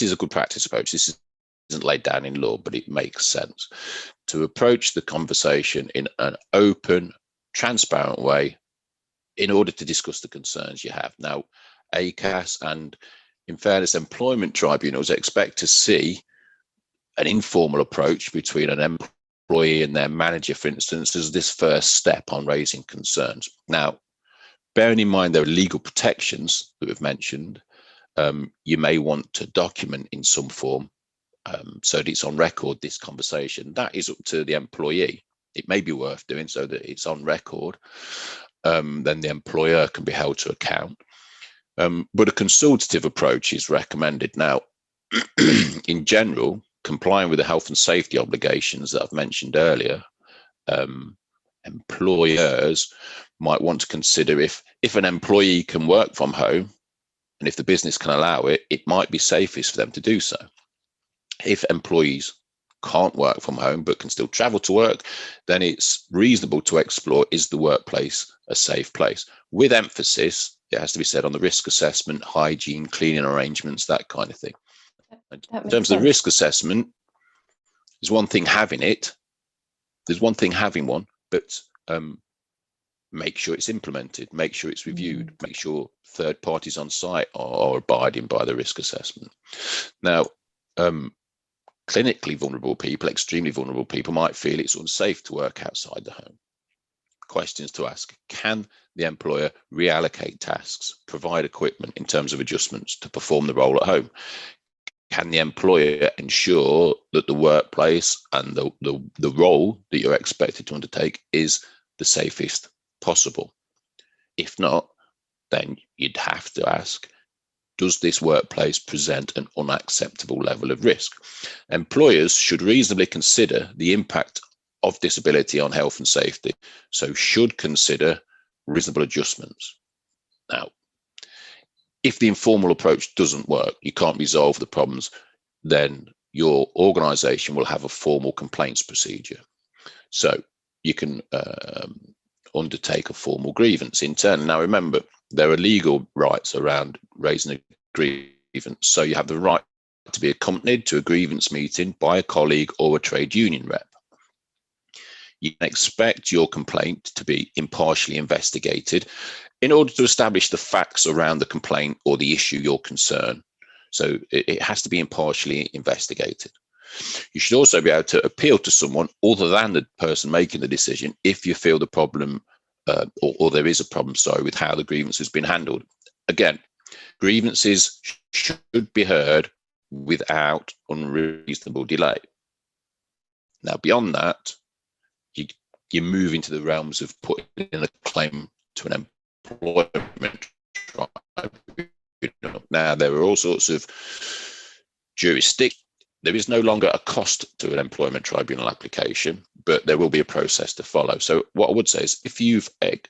this is a good practice approach. This isn't laid down in law, but it makes sense to approach the conversation in an open, transparent way in order to discuss the concerns you have. Now, ACAS and, in fairness, employment tribunals expect to see an informal approach between an employee and their manager, for instance, as this first step on raising concerns. Now, bearing in mind there are legal protections that we've mentioned, you may want to document in some form so that it's on record, this conversation. That is up to the employee. It may be worth doing so that it's on record. Then the employer can be held to account. But a consultative approach is recommended. Now, in general, complying with the health and safety obligations that I've mentioned earlier, employers might want to consider if an employee can work from home, and if the business can allow it, it might be safest for them to do so. If employees can't work from home but can still travel to work, then it's reasonable to explore, is the workplace a safe place? With emphasis, it has to be said, on the risk assessment, hygiene, cleaning arrangements, that kind of thing. In terms of the risk assessment, there's one thing having it, there's one thing having one, but make sure it's implemented, make sure it's reviewed, make sure third parties on site are abiding by the risk assessment. Now, clinically vulnerable people, extremely vulnerable people might feel it's unsafe to work outside the home. Questions to ask: can the employer reallocate tasks, provide equipment in terms of adjustments to perform the role at home? Can the employer ensure that the workplace and the role that you're expected to undertake is the safest possible? If not, then you'd have to ask, does this workplace present an unacceptable level of risk? Employers should reasonably consider the impact of disability on health and safety, so should consider reasonable adjustments. Now, if the informal approach doesn't work, you can't resolve the problems, then your organization will have a formal complaints procedure. So you can undertake a formal grievance internally. Now, remember, there are legal rights around raising a grievance. So you have the right to be accompanied to a grievance meeting by a colleague or a trade union rep. You can expect your complaint to be impartially investigated in order to establish the facts around the complaint or the issue your concern. So it has to be impartially investigated. You should also be able to appeal to someone other than the person making the decision if you feel the problem or there is a problem, with how the grievance has been handled. Again, grievances should be heard without unreasonable delay. Now, beyond that, you move into the realms of putting in a claim to an employment tribunal. Now, there are all sorts of jurisdictions. There is no longer a cost to an employment tribunal application, but there will be a process to follow. So what I would say is, if you've a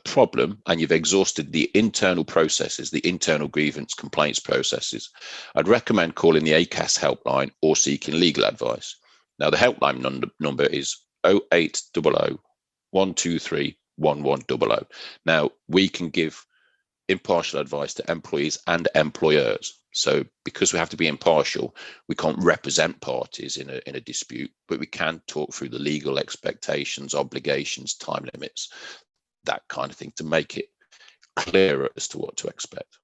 problem and you've exhausted the internal processes, the internal grievance complaints processes, I'd recommend calling the ACAS helpline or seeking legal advice. Now, the helpline number is 0800 123 1100. Now, we can give impartial advice to employees and employers. So because we have to be impartial, we can't represent parties in a dispute, but we can talk through the legal expectations, obligations, time limits, that kind of thing, to make it clearer as to what to expect.